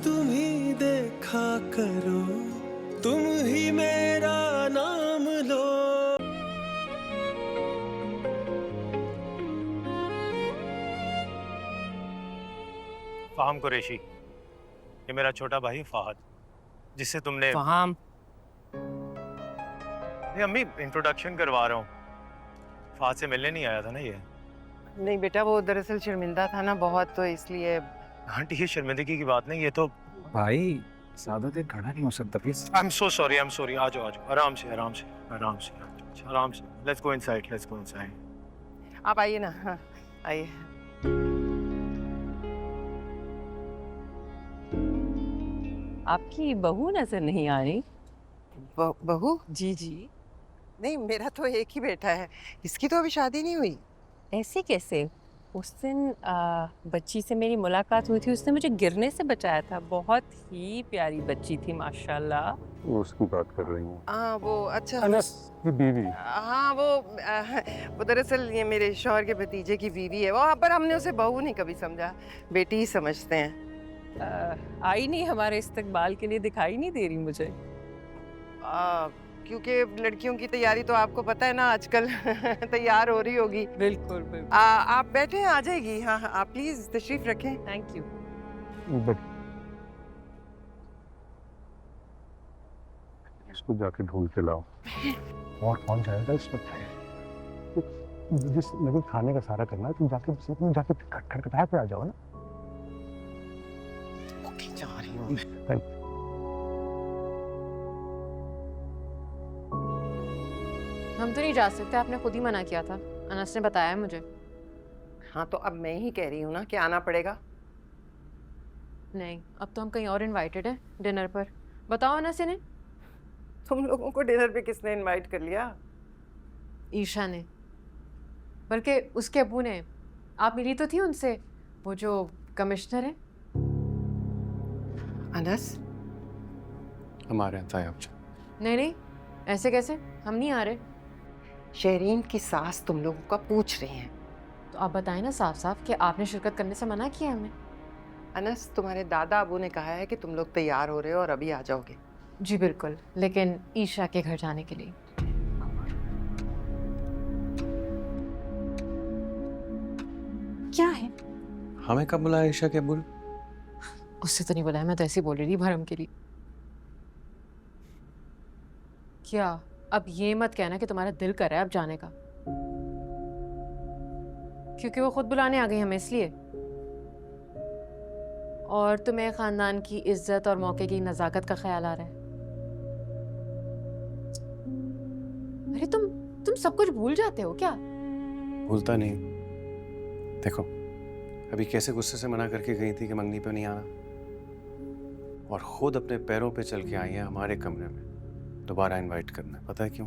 तुम ही देखा करो, तुम ही मेरा नाम लो। फाहम कुरैशी, ये मेरा छोटा भाई फाहद, जिससे तुमने फहाम। नहीं अम्मी, इंट्रोडक्शन करवा रहा हूँ। फाहद से मिलने नहीं आया था ना ये। नहीं बेटा, वो दरअसल शर्मिंदा था ना बहुत, तो इसलिए। आंटी ये शर्मिंदगी की बात नहीं, ये तो भाई ज्यादा देर खड़ा नहीं हो सकता please. I am so sorry, I am sorry. आ जाओ आराम से आराम से आराम से आराम से। Let's go inside, let's go inside. आप आइए ना, हाँ आइए। आपकी बहू नजर नहीं आ रही। बहू? जी जी। नहीं, मेरा तो एक ही बेटा है, इसकी तो अभी शादी नहीं हुई। ऐसे कैसे? उस दिन बच्ची से मेरी मुलाकात हुई थी, उसने मुझे गिरने से बचाया था। बहुत ही प्यारी बच्ची थी माशाल्लाह। वो उसकी बात कर रही हूँ। हाँ वो, अच्छा अनस की बीवी। हाँ वो दरअसल ये मेरे शौहर के भतीजे की बीवी है वो, पर हमने उसे बहू नहीं कभी समझा, बेटी ही समझते हैं। आई नहीं हमारे इस्तकबाल के लिए, दिखाई नहीं दे रही मुझे। क्योंकि लड़कियों की तैयारी तो आपको पता है ना आजकल तैयार हो रही होगी। बिल्कुल बिल्कुल। आप बैठे हैं, आ जाएगी। हाँ हाँ, आप प्लीज तशरीफ रखें। Thank you. इसको जाके ढूंढ के लाओ। और कौन जाएगा इसमें? जिस लगे खाने का सारा करना है, तुम जाके खटखटाए पे आ जाओ ना। ओके, जा रही हूँ। हम तो नहीं जा सकते, आपने खुद ही मना किया था, अनस ने बताया मुझे। हाँ तो अब मैं ही कह रही हूँ ना कि आना पड़ेगा। नहीं, अब तो हम कहीं और इनवाइटेड हैं डिनर पर। बताओ अनस इन्हें। तुम लोगों को डिनर पे किसने इनवाइट कर लिया? ईशा ने, बल्कि उसके अब्बू ने। आप मिली तो थी उनसे, वो जो कमिश्नर है। अनस, हमारे यहाँ था नहीं नहीं, ऐसे कैसे? हम नहीं आ रहे। शहरीन की सास तुम लोगों का पूछ रही हैं। तो आप बताएं ना साफ साफ कि आपने शिरकत करने से मना किया हमें। अनस, तुम्हारे दादा अबू ने कहा है कि तुम लोग तैयार हो रहे हो और अभी आ जाओगे। जी बिल्कुल, लेकिन ईशा के घर जाने के लिए। क्या है? हमें कब बुलाया ईशा के अब्बू? उससे तो नहीं बुलाया, मैं तो ऐसे ही बोल रही थी भरम के लिए। क्या? अब ये मत कहना कि तुम्हारा दिल कर रहा है अब जाने का, क्योंकि वो खुद बुलाने आ गई हमें इसलिए। और तुम्हें खानदान की इज्जत और मौके की नजाकत का ख्याल आ रहा है। अरे तुम सब कुछ भूल जाते हो क्या? भूलता नहीं। देखो अभी कैसे गुस्से से मना करके गई थी कि मंगनी पे नहीं आना, और खुद अपने पैरों पे चल के आई है हमारे कमरे में दोबारा इनवाइट करना। पता है क्यों?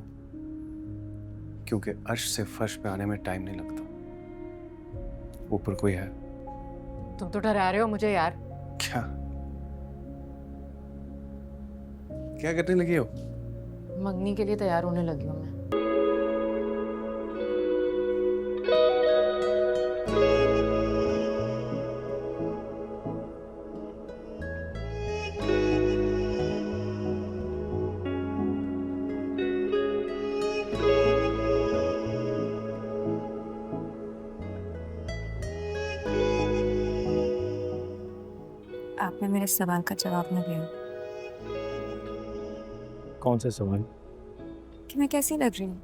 क्योंकि अर्श से फर्श पे आने में टाइम नहीं लगता। ऊपर कोई है। तुम तो डरा रहे हो मुझे यार। क्या क्या करने लगी हो? मंगनी के लिए तैयार होने लगी हूँ मैं। आपने मेरे सवाल का जवाब नहीं दिया कौन सा सवाल? कि मैं कैसी लग रही हूँ।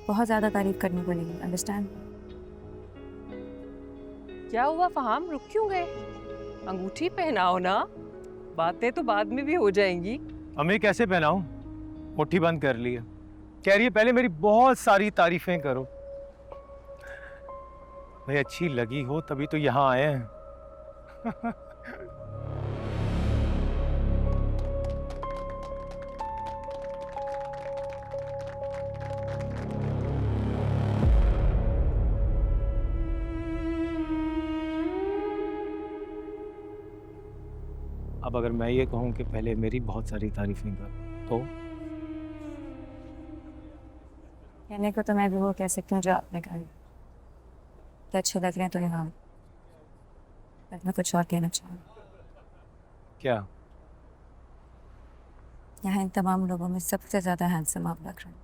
बहुत ज़्यादा तारीफ करनी पड़ेगी, अंडरस्टैंड? क्या हुआ फहाम, रुक क्यों गए? अंगूठी पहनाओ ना, बातें तो बाद में भी हो जाएंगी। अम्मी कैसे पहनाऊं? मुट्ठी बंद कर ली है। कह रही है पहले मेरी बहुत सारी तारीफें करो। भाई अच्छी लगी हो तभी तो यहाँ आए हैं। अब अगर मैं ये कहूँ कि पहले मेरी बहुत सारी तारीफें कर तो? कहने को तो मैं भी वो कह सकती हूँ जो आपने कहा। तो अच्छे लग रहे हैं तो यहाँ, पर मैं कुछ और कहना चाहूँ। क्या? यहाँ इन तमाम लोगों में सबसे ज्यादा हैंडसम आप लग रहे हैं।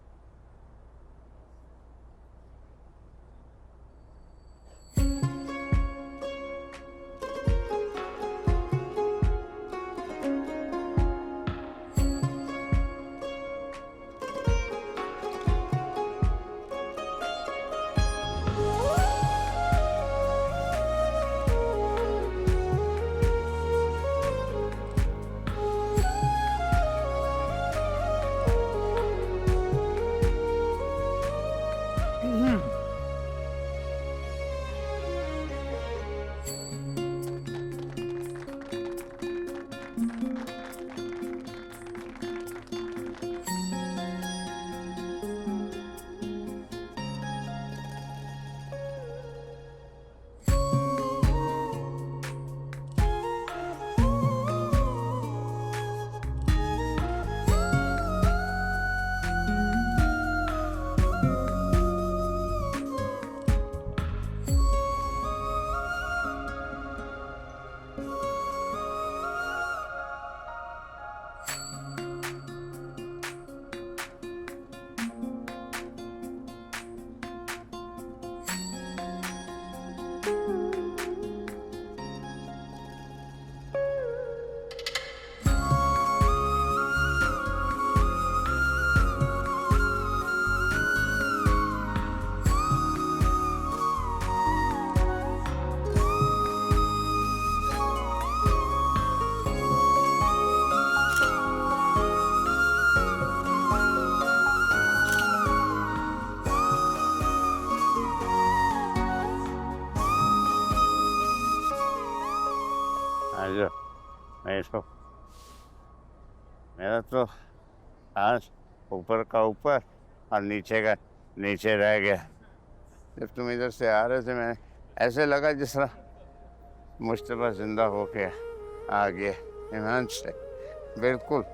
जो मैं इसको मेरा तो आज ऊपर का ऊपर और नीचे का नीचे रह गया। जब तुम इधर से आ रहे थे मैंने ऐसे लगा जिस तरह मुश्तबा जिंदा होके आ गया ईमान से, बिल्कुल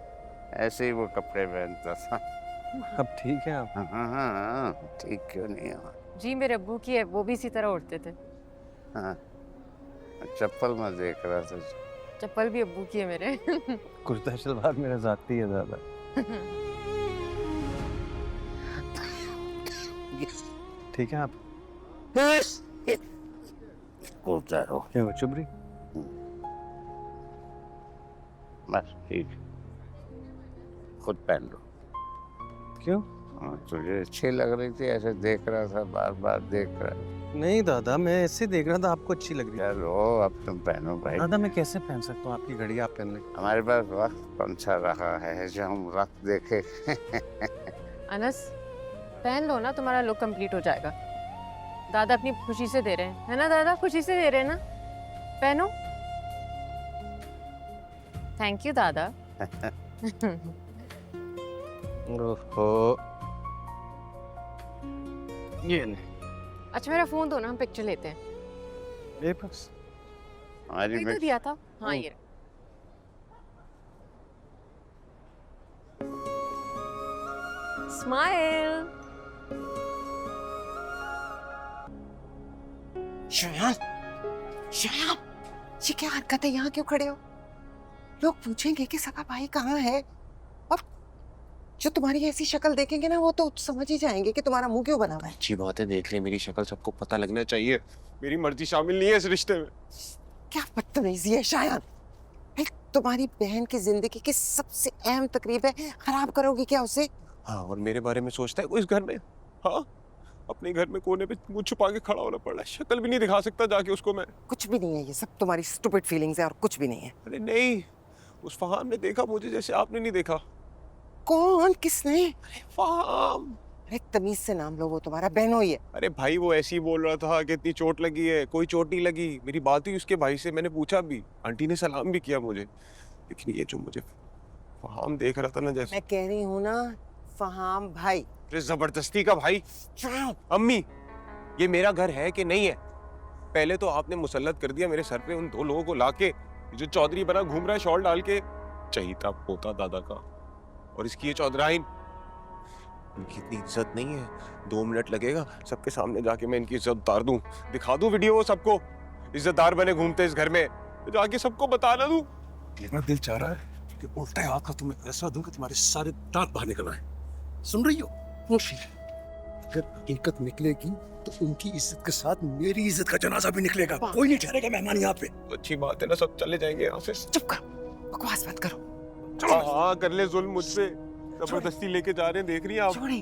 ऐसे ही वो कपड़े पहनता था। अब ठीक है आप? हाँ, ठीक क्यों नहीं है? जी मेरे अब्बू की है, वो भी इसी तरह उड़ते थे। हाँ, चप्पल मैं देख रहा था। चप्पल भी अब्बू की है मेरे। कुर्ता शलवार मेरा जाती है ज़्यादा। ठीक है आप? क्या वो चुप रही? बस ठीक, खुद पहन लो। क्यों? हाँ, तुझे अच्छी लग रही थी, ऐसे देख रहा था, बार बार देख रहा। नहीं दादा, मैं ऐसे देख रहा था, आपको अच्छी लग रही है। चलो अब तुम पहनो भाई। दादा मैं कैसे पहन सकता हूँ, आपकी घड़ी आप पहन लें। हमारे पास वक्त कौन सा रहा है जो हम वक्त देखे। अनस पहन लो ना, तुम्हारा लुक कंप्लीट हो जाएगा। दादा अपनी खुशी से दे रहे हैं, है ना दादा? खुशी से दे रहे हैं ना? पहनो। थैंक यू दादा। ओहो, ये नहीं। अच्छा मेरा फोन दो ना, हम पिक्चर लेते हैं। ये बस हमारी वही तो दिया था। हाँ ये स्माइल। श्रेयान, श्रेयान, ये क्या हरकत है? यहाँ क्यों खड़े हो? लोग पूछेंगे कि सगा भाई कहाँ है, और जो तुम्हारी ऐसी शक्ल देखेंगे ना वो तो समझ ही जाएंगे कि तुम्हारा मुंह क्यों बना हुआ है। अच्छी बात है, देख ले मेरी शक्ल, सबको पता लगना चाहिए। मेरी मर्जी शामिल नहीं है इस रिश्ते में। क्या बदतमीजी है शायद। भाई तुम्हारी बहन की जिंदगी की सबसे अहम तकरीब है, खराब करोगी क्या उसे? हाँ, और मेरे बारे में सोचता है कोई इस घर में? हाँ, अपने घर में कोने पे मुंह छुपा के खड़ा होना पड़ रहा है, शक्ल भी नहीं दिखा सकता जाके उसको मैं। कुछ भी नहीं है, ये सब तुम्हारी स्टूपिड फीलिंग्स है और कुछ भी नहीं है। अरे नहीं, उस फहाम ने देखा मुझे जैसे आपने नहीं देखा। कौन? किसने? फहाम। अरे तमीज से नाम लो, वो तुम्हारा बहनोई है। अरे भाई वो ऐसे ही बोल रहा था कि इतनी चोट लगी है, कोई चोट नहीं लगी। मेरी बात हुई उसके भाई से, मैंने पूछा भी, आंटी ने सलाम भी किया मुझे। लेकिन ये जो मुझे फहाम देख रहा था ना जैसे। मैं कह रही हूँ ना, फहाम भाई। अरे जबरदस्ती का भाई। अम्मी, ये मेरा घर है कि नहीं है? पहले तो आपने मुसल्लत कर दिया मेरे सर पे उन 2 लोगों को लाके, जो चौधरी बना घूम रहा है शॉल डाल के, चहीता पोता दादा का, और इसकी ये चौधराइन। इनकी इतनी इज्जत नहीं है, 2 मिनट लगेगा सबके सामने जाके मैं इनकी इज्जत उतार दूं, दिखा दूं वीडियो वो सबको, इज्जतदार बने घूमते इस घर में, तो जाके सबको बताना दूं। मेरा दिल चाह रहा है कि उल्टे हाथ का तुम्हें ऐसा दूं कि तुम्हारे सारे दांत बाहर निकल आए। सुन रही हो? मुशी, अगर हकीकत निकलेगी तो उनकी इज्जत के साथ मेरी इज्जत का जनाजा भी निकलेगा। कोई नहीं ठहरेगा मेहमान यहाँ पे। अच्छी बात है ना, सब चले जाएंगे यहाँ से। चुप करो, बकवास मत करो। हाँ, कर ले जुल्म मुझ पे, जबरदस्ती लेके जा रहे हैं, देख रही हैं आप? छोड़े,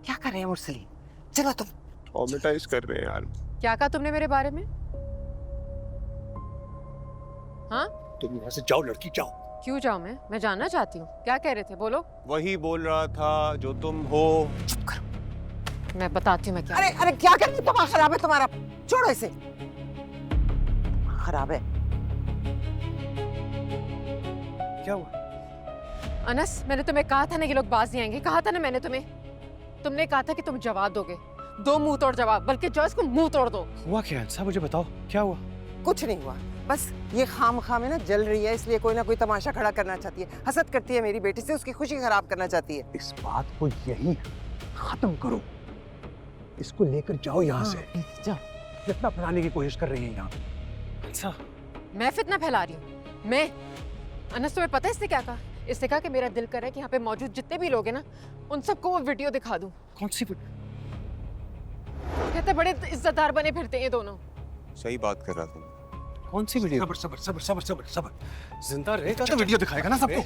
क्या कर रहे हैं मुरसली? चलो तुम। ट्रॉमेटाइज कर रहे हैं यार। क्या कहा तुमने मेरे बारे में? हाँ, तुम यहाँ से जाओ लड़की, जाओ। क्यों जाऊं मैं जानना चाहती हूँ। क्या कह रहे थे, बोलो। वही बोल रहा था जो तुम हो। चुप करो, मैं बताती हूँ मैं क्या। अरे क्या कर रहे हो? दिमाग खराब है तुम्हारा, छोड़ो इसे। खराब है। क्या हुआ? अनस, मैंने तुम्हें कहा था ना ये लोग बाज नहीं आएंगे। कहा था ना मैंने तुम्हें। तुमने कहा था कि तुम जवाब दोगे, दो मुंह तोड़ जवाब, बल्कि जॉयस को मुंह तोड़ दो। हुआ क्या है? सब मुझे बताओ, क्या हुआ? कुछ नहीं हुआ, बस ये खाम में ना जल रही है, इसलिए कोई ना कोई तमाशा खड़ा करना चाहती है। हसद करती है मेरी बेटी से, उसकी खुशी खराब करना चाहती है। इस बात को यही खत्म करो, इसको लेकर जाओ यहाँ से। जाओ। कितना फैलाने की कोशिश कर रही है यहाँ? अच्छा, मैं फितना फैला रही हूँ? मैं? अनस, तुम्हें पता है इसने क्या कहा? इसने कहा कि मेरा दिल कर रहा है कि यहाँ पे मौजूद जितने भी लोग हैं ना, उन सबको वो वीडियो दिखा दूं। कौन सी? कहते बड़े इज्जतदार बने फिरते हैं ये दोनों। सही बात कर रहा था। कौन सी वीडियो? सबर सबर सबर सबर सबर सबर। जिंदा रहेगा तो वीडियो दिखाएगा ना सबको।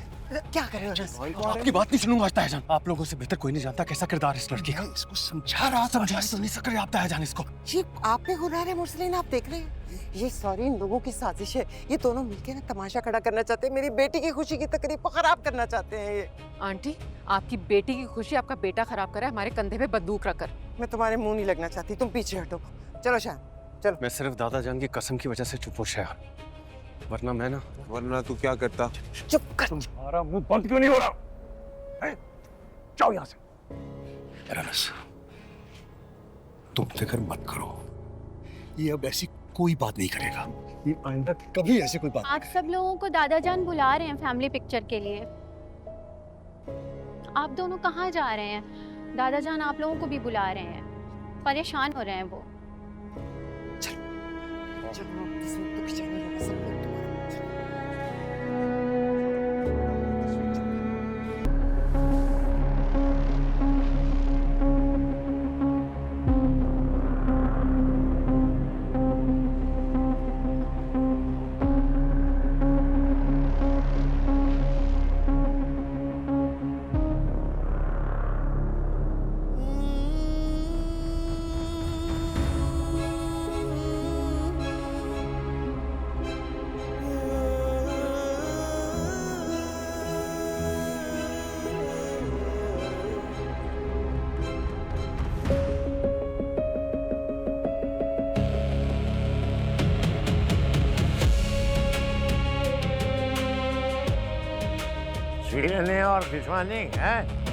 क्या कर रहे हो अनस? आपकी बात नहीं सुनूंगा तायाजान। आप लोगों से बेहतर कोई नहीं जानता कैसा किरदार है इस लड़की का। इसको समझा रहा था। तो नहीं सक रहे आप तायाजान इसको। ये आप पे गुनाह है मुरसलीन, आप देख रहे हैं? ये सारी इन लोगों की साजिश है। ये दोनों मिलकर ना तमाशा खड़ा करना चाहते हैं, मेरी बेटी की खुशी की तकरीब को खराब करना चाहते हैं ये। आंटी, आपकी बेटी की खुशी आपका बेटा खराब करा है हमारे कंधे पे बंदूक रखकर। मैं तुम्हारे मुंह नहीं लगना चाहती, तुम पीछे हटो। चलो शान, चलो। मैं सिर्फ दादाजान की कसम की वजह से चुप हो गया, वरना मैं ना। वरना तू क्या करता? चुप कर। तुम्हारा मुंह बंद क्यों नहीं हो रहा? जाओ यहाँ से। अनस, तुम फिक्र मत करो, ये अब ऐसी कोई बात नहीं करेगा। ये आइंदा कभी ऐसी कोई बात। आप सब लोगों को दादाजान बुला रहे हैं फैमिली पिक्चर के लिए। आप दोनों कहाँ जा रहे हैं? दादाजान आप लोगों को भी बुला रहे हैं, परेशान हो रहे हैं वो। चलो, इसमें तो खिंचाने लगा सब लोग तुम्हारा। छीलने और भिजवाने हैं।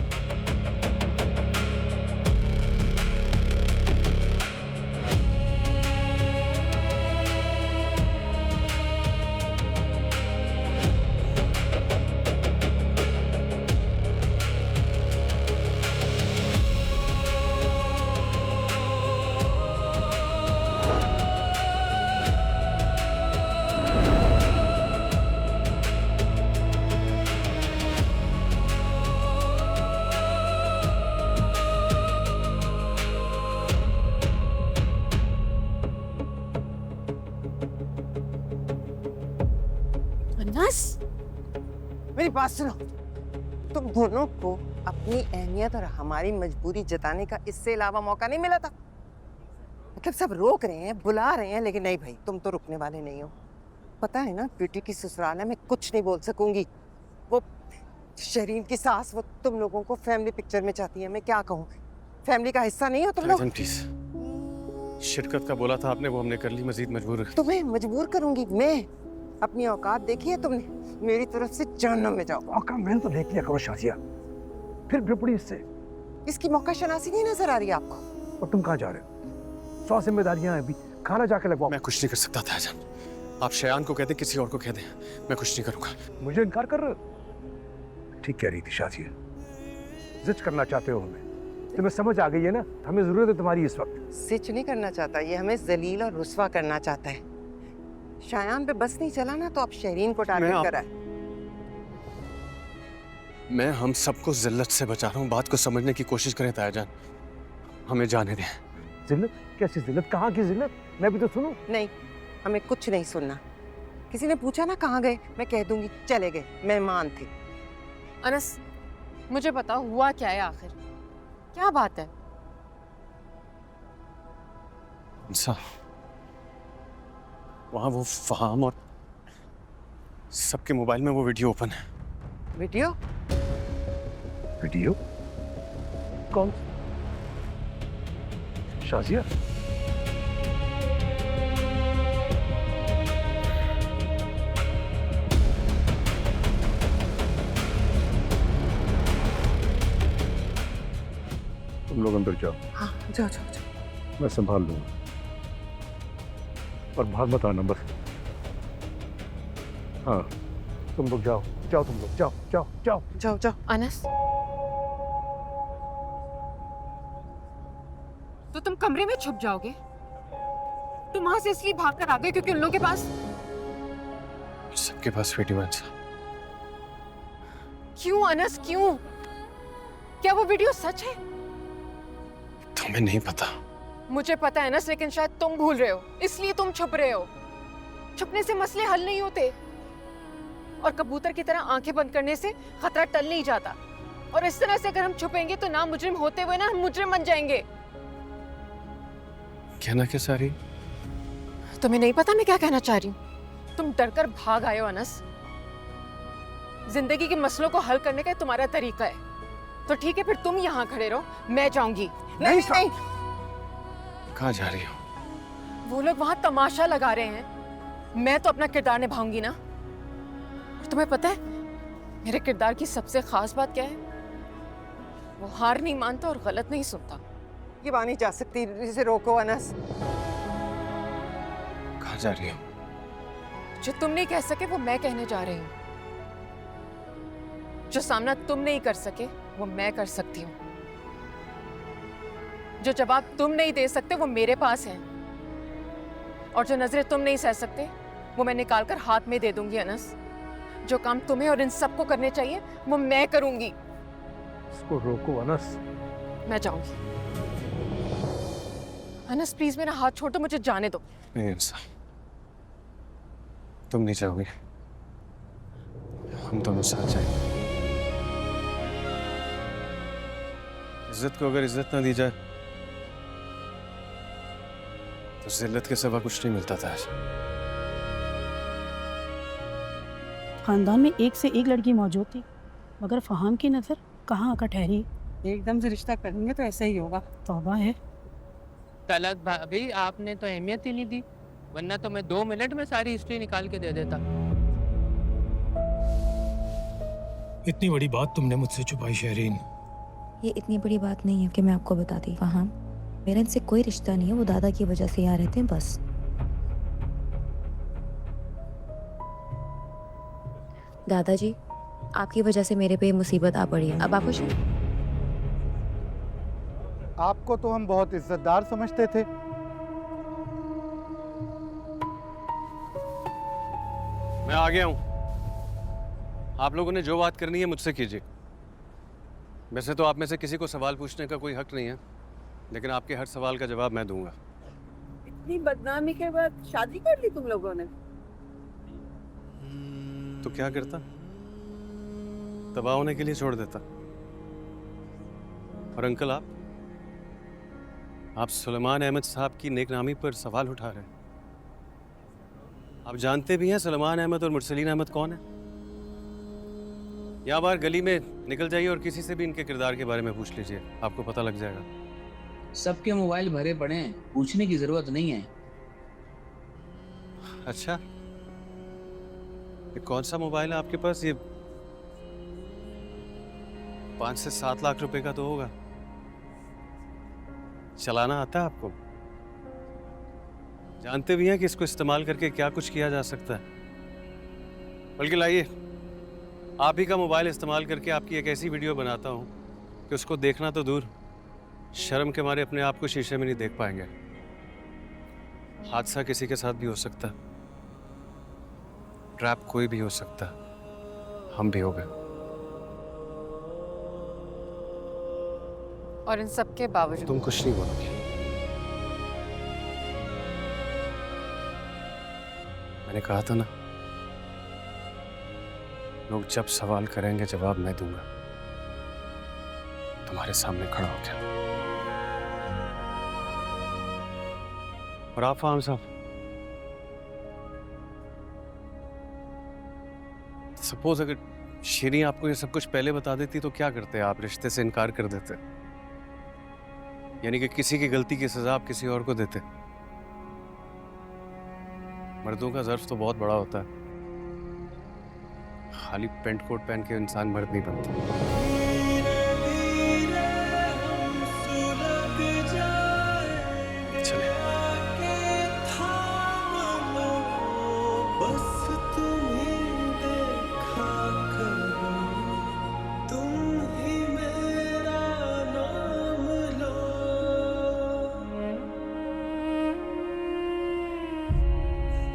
अनस, मेरी बात सुनो। तुम दोनों को अपनी अहमियत और हमारी मजबूरी जताने का इससे अलावा मौका नहीं मिला था। मतलब सब रोक रहे हैं, बुला रहे हैं, लेकिन नहीं भाई, तुम तो रुकने वाले नहीं हो। पता है ना, बेटी की ससुराल है, मैं कुछ नहीं बोल सकूंगी। वो शरीन की सास, वो तुम लोगों को फैमिली पिक्चर में चाहती है। मैं क्या कहूँ, फैमिली का हिस्सा नहीं हो तुम लोग? प्लीज, शिरकत का बोला था आपने, वो हमने कर ली। मजीद मजबूर तुम्हें मजबूर करूंगी मैं? अपनी औकात देखी है तुमने? मेरी तरफ से जहन्नम में जाओ। औकात मैंने तो देख लिया करो शाजिया, फिर बिपड़ी इससे। इसकी मौका शनासी नहीं नजर आ रही आपको? और तुम कहाँ जा रहे हो? 100 जिम्मेदारियां हैं, अभी खाना जाके लगवाओ। मैं कुछ नहीं कर सकता तायाजान। आप शयान को कह दें, किसी और को कह दें, मैं कुछ नहीं करूंगा। मुझे इनकार कर रहे हो? ठीक कह रही थी शाजिया, जिद करना चाहते हो हमें। तुम्हें समझ आ गई है ना, हमें जरूरत है तुम्हारी इस वक्त। सिच नहीं करना चाहता, ये हमें जलील और रुस्वा करना चाहता है। शायान पे बस नहीं चला ना तो अब शहरीन को टारगेट आप- करा है। मैं हम सबको जिल्लत से बचा रहा हूँ। बात को समझने की कोशिश करें ताया जान, हमें जाने दें। जिल्लत? कैसी जिल्लत? कहाँ की जिल्लत? मैं भी तो सुनूं। नहीं, हमें कुछ नहीं सुनना। किसी ने पूछा ना कहाँ गए, मैं कह दूंगी चले गए, मेहमान थे। अनस, मुझे बताओ हुआ क्या है आखिर, क्या बात है? वहाँ वो फहाम और सबके मोबाइल में वो वीडियो ओपन है। वीडियो? वीडियो? कौन? शाजिया? तुम लोग अंदर जाओ। हाँ, जाओ जाओ जाओ। मैं संभाल लूंगा। और भाग मत आना बस। हाँ, तुम लोग जाओ जाओ, तुम लोग जाओ जाओ जाओ जाओ जाओ। अनस, तो तुम कमरे में छुप जाओगे? तुम वहां से इसलिए भाग कर आ गए क्योंकि उन लोगों के पास सबके पास वीडियो है। क्यों अनस, क्यों? क्या वो वीडियो सच है? तुम्हें नहीं पता? मुझे पता है अनस, लेकिन शायद तुम भूल रहे हो, इसलिए तुम छुप रहे हो। छुपने से मसले हल नहीं होते, और कबूतर की तरह आंखें बंद करने से खतरा टल नहीं जाता। और इस तरह से अगर हम छुपेंगे तो ना मुजरिम होते हुए ना हम मुजरिम बन जाएंगे। कहना क्या चाह रही? तुम्हें नहीं पता मैं क्या कहना चाह रही हूँ? तुम डरकर भाग आए हो अनस। जिंदगी के मसलों को हल करने का तुम्हारा तरीका है, तो ठीक है फिर तुम यहाँ खड़े रहो, मैं जाऊंगी। नहीं नहीं, कहाँ जा रही हो? वो लोग वहां तमाशा लगा रहे हैं, मैं तो अपना किरदार निभाऊंगी ना। और तुम्हें पता है मेरे किरदार की सबसे खास बात क्या है? वो हार नहीं मानता और गलत नहीं सुनता। ये बात नहीं जा सकती, इसे रोको अनस। कहाँ जा रही हो? जो तुम नहीं कह सके वो मैं कहने जा रही हूँ। जो सामना तुम नहीं कर सके वो मैं कर सकती हूँ। जो जवाब तुम नहीं दे सकते वो मेरे पास है, और जो नजरें तुम नहीं सह सकते वो मैं निकाल कर हाथ में दे दूंगी अनस। जो काम तुम्हें और इन सबको करने चाहिए वो मैं करूंगी। इसको रोको अनस। मैं जाऊंगी। अनस प्लीज मेरा हाथ छोड़ दो, मुझे जाने दो। नहीं इंसान, तुम नहीं जाओगी, हम दोनों साथ जाएंगे। इज्जत को अगर इज्जत ना दी जाए तो जिल्लत के सिवा कुछ नहीं मिलता था। खानदान में एक से एक लड़की मौजूद थी, मगर फहाम की नजर कहाँ आकर ठहरी। एकदम से रिश्ता करेंगे तो ऐसा ही होगा। तौबा है। तलत भाभी, आपने तो अहमियत ही नहीं दी, वरना तो मैं 2 मिनट में सारी हिस्ट्री निकाल के दे देता। इतनी बड़ी बात तुमने मुझसे छुपाई शहरीन। ये इतनी बड़ी बात नहीं है कि मैं आपको बता दी। फहाम, मेरा इनसे कोई रिश्ता नहीं है, वो दादा की वजह से यहाँ रहते हैं बस। दादाजी, आपकी वजह से मेरे पे ये मुसीबत आ पड़ी है। अब आप खुश हैं? आपको तो हम बहुत इज्जतदार समझते थे। मैं आ गया हूं। आप लोगों ने जो बात करनी है मुझसे कीजिए। वैसे तो आप में से किसी को सवाल पूछने का कोई हक नहीं है, लेकिन आपके हर सवाल का जवाब मैं दूंगा। इतनी बदनामी के बाद शादी कर ली तुम लोगों ने? तो क्या करता? तबाह होने के लिए छोड़ देता। और अंकल, आप सुलेमान अहमद साहब की नेकनामी पर सवाल उठा रहे हैं। आप जानते भी हैं सुलेमान अहमद और मुरसलीन अहमद कौन है? यहाँ बाहर गली में निकल जाइए और किसी से भी इनके किरदार के बारे में पूछ लीजिए, आपको पता लग जाएगा। सबके मोबाइल भरे पड़े हैं, पूछने की जरूरत नहीं है। अच्छा, ये कौन सा मोबाइल है आपके पास? ये 5 से 7 लाख रुपए का तो होगा। चलाना आता है आपको? जानते भी हैं कि इसको इस्तेमाल करके क्या कुछ किया जा सकता है। बल्कि लाइए, आप ही का मोबाइल इस्तेमाल करके आपकी एक ऐसी वीडियो बनाता हूं कि उसको देखना तो दूर, शर्म के मारे अपने आप को शीशे में नहीं देख पाएंगे। हादसा किसी के साथ भी हो सकता है। ट्रैप कोई भी हो सकता, हम भी हो गए। और इन सब के बावजूद तुम कुछ नहीं बोलोगी। मैंने कहा था ना, लोग जब सवाल करेंगे जवाब मैं दूंगा। तुम्हारे सामने खड़ा हो गया। और आप फाहम साहब, सपोज अगर शीरी आपको ये सब कुछ पहले बता देती तो क्या करते? आप रिश्ते से इनकार कर देते? यानी कि किसी की गलती की सजा आप किसी और को देते? मर्दों का ज़र्फ तो बहुत बड़ा होता है, खाली पेंट कोट पहन के इंसान मर्द नहीं बनता।